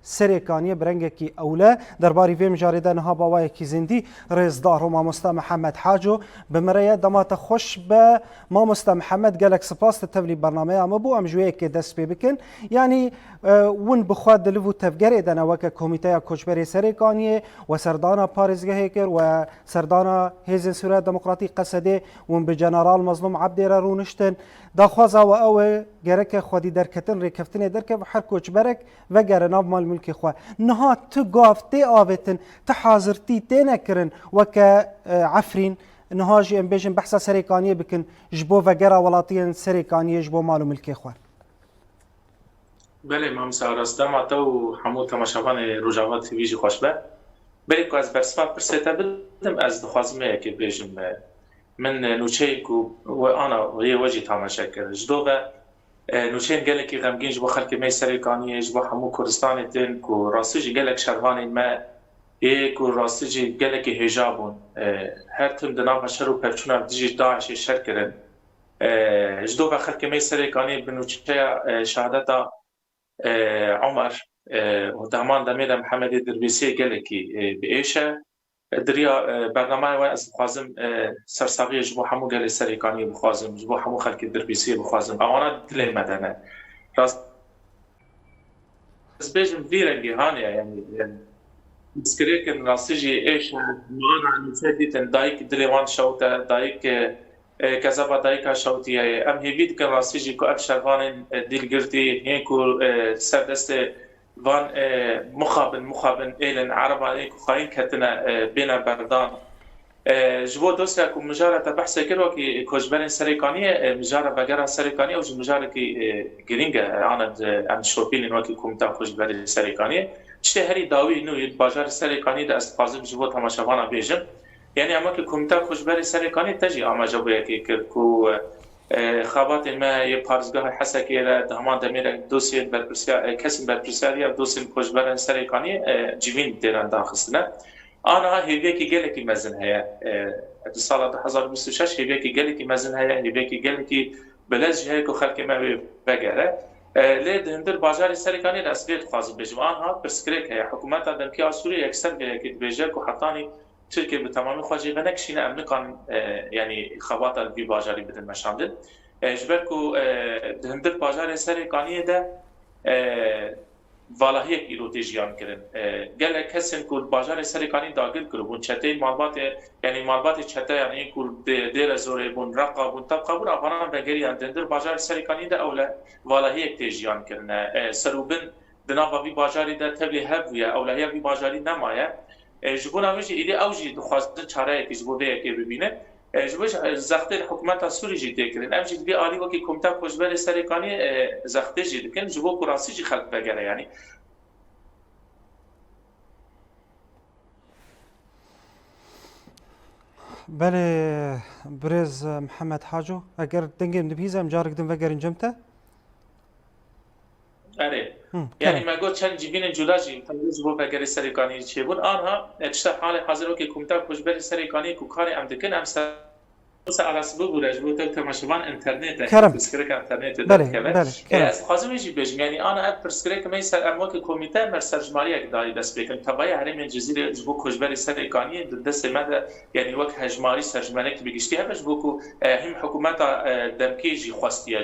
سرکانی برنگ کی اوله درباره وی مجارده نها باوای کی زندی رزدار و ماموستا محمد حاجو بمریا دمات خوش به ماموستا محمد گلک سپاس تبلی برنامه ام بو ام جوی کی دست بکن یعنی ون بخواد دلو تفگر دنا وک کمیته کوچبری سرکانی و سردانا پاريزگه کر و سردانا حزب سوریه دموکراتیک قصده ون به جنرال مظلوم عبد رونشتن داخوازا و او گرک خودی درکتن ریکفتن درک هر کوچبرک و گرناب مال ملک خو نها تو گافتی آوتن تحاضرتی تنکرن وک عفرین نهاجی ام بیجن بحث سرکانی بکن جبو و گرا ولاتین سرکانی جبو مال ملک خو بله مام ساراستم اتو همو تماشاوان روجاوا تیوی جی خوش به بله کو از برسفا پرسیتا بدم از دخوازمه که بیجم من نوچه کو و انا و وجه تماشا کرد جدو و نوچین گله کی غمگین جبو خلک می سرکانی جبو همو کردستان تن کو راستجی گله شروان ما کو راستجی گله کی حجابون هر تم دنا شر و پرچونا دیجی داعش شر کردن جدو و خلک می سرکانی بنوچه شهادت عمر و دامان دمیر محمد دربیسی گله کی بیشه دریا برنامه و از خوازم سرساقی جبو همو گله سرکانی بخوازم جبو همو خلک دربیسی بخوازم آنا دل مدنه راست از بیشتر ویرنگی هانیه یعنی بسکره که راستیجی ایش معنا نشدیدن دایک دلوان شوته دایک کذا دایک شوتیه ام هیوید که راستیجی کو ابشروان دیلگرتی هنکو سردست وان مخابن ایلن عربا ایکو خاين کتنا بین بردان جبو دوستا کو مجاره بحث کرو کی کوجبرن سرکانی مجاره بغیر سرکانی او مجاره کی گرینگ انا شوپین نو کی کومتا کوجبرن سرکانی شهری داوی نو بازار سرکانی د استفاده جبو تماشاوانا بیجم یعنی اما کی کومتا کوجبرن سرکانی تجی اما جبو کی کو خابات ما ی پارزگاه حسکی را دهمان دمیر دوسیه برپرسیا کسیم برپرسیا دوسیم کوجبرن سرکانی جوین دیران داخستنه آنها هیوی کی گله کی مزن هیا سال 2026 هیوی کی گله کی مزن هیا هیوی کی گله کی بلج هیا کو خلک ما بگره لید هندر بازار سرکانی رسمیت خواص بجم آنها پرسکریک هیا حکومت دمکی سوریه اکثر گله کی بیجه کو حتانی ترکیه به تمامی خواجه و نکشینه امکان یعنی خبات الوی بازاری بدن مشامل جبر کو هندر بازار سرکانی ده والله یک ایروتیجیان کردن گله کسین کول بازار سرکانی داخل کربون چته مالبات یعنی مالبات چته یعنی کول دیر زوره بون رقا بون طبقه بون افغان بگیری اندر بازار سرکانی ده اوله والله یک تیجیان کردن سروبن دنا وی بازاری ده تبلی هب ویا اوله یک بازاری نمایه جبون همیشه ایده اوجی دخواسته چاره کیز بوده که ببینه جبوش زخت حکومت سوری جدی کردن امجد بی عالی وکی کمتا کوچبر سرکانی زخته جدی کردن جبو کراسی جی خلق بگره یعنی بله برز محمد حاجو اگر دنگم دبیزم جارك دم وگر انجمته آره یعنی ما گفت چند جیبین جداجی تمیز بو بگر سرکانی چه بود آنها اشتا حال حاضر که کمتا کوچبر سرکانی کو کار ام دکن ام على سبب ولاجبوت تماشوان انترنت تسكرك انترنت بله از خازم يجي بيج يعني انا ابرسكريك ما يسال اموك كوميته مرسجماليه داي بس بكم تبعي هرم الجزيره جبو كوجبر سركاني دست مدى يعني وقت هجماري سرجمالك بيجشتي هبش بوكو هم حكومات دمكيجي خواستي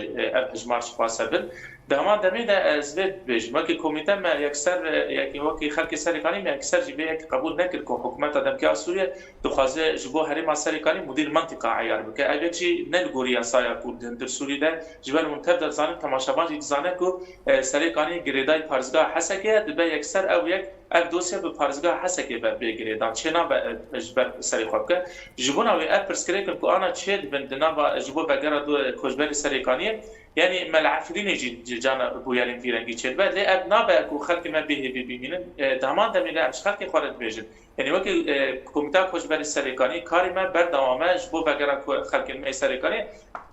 هجمارش خواستبل دهمان دمید از وید بیش ما که کمیته ما یکسر یکی وقتی خلق سرکانی ما یکسر جبه یک قبول نکرد که حکومت دمکی سوریه دخوازه جبو هرم سرکانی مدیر منطقه عیار بکه اگر چی نلگوری اسایا کردن در سوریه ده جبل منتب در زانه تماشاوان جی زانه کو سرکانی گریدای پارزگاه حسکه دبه یکسر او یک اف دوسیه به پارزگاه حسکه بر بگریدان چنا جبر سرخواب که جبون او اپرسکریکن کو آنا چید بندنا با جبو بگره دو کوچبر سرکانی يعني ملعفرين يجي جانا بويارين في رنجي تشيل بعد لي ابنا باكو خلق ما به بيبينن دهمان دميلا مش خلق خالد بيجن يعني وقت كوميتا خوش بر السريكاني كاري ما بردوامه جبو بغير خلق ما السريكاني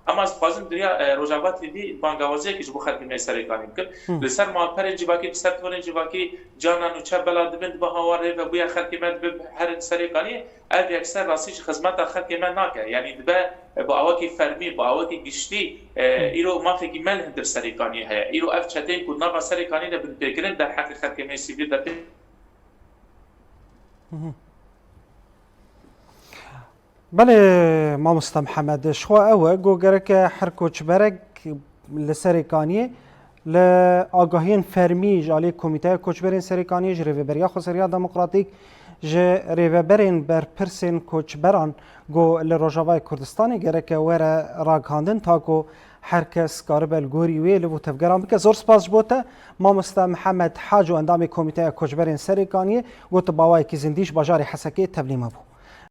اما از خوازم دریا روجابات دی بانگوازی که جو خلق می سرکانی کل لسر مال پرنج باکی سر تورنج باکی جانا نو چه بلاد بند به هواره و بویا خلق مد به هر سرکانی ال اکثر راسیش خدمت خلق مد ناکه یعنی دبه با اواکی فرمی با اواکی گشتی ایرو ما فکر مل هندر سرکانی هست ایرو اف چتین کو نوا سرکانی نه بگیرن در حق خلق می سیویل در بله مامۆستا محەممەد شخوا ئەوە گۆگەرەکە هەر کۆچبەرێک لە سەرێکانیە لە ئاگاهیان فەرمی ژالێ کۆمیتەیە کۆچبەرێن سەرێکانی ژ ڕێڤەبەریا خۆسەریا دەموقراتیک ji rêveberên berpirsên koçberan got li Rojavayê Kurdistanê gerek were ragihandin ta ku her kes karibe li gorî wê li bo tevgeran bike. Zor spas ji bo te Mamosta Mihemed Haco endamê Komîteya Koçberên Serêkaniyê got bawayekî zindî ji bajarê Hesekê tevlî mebû.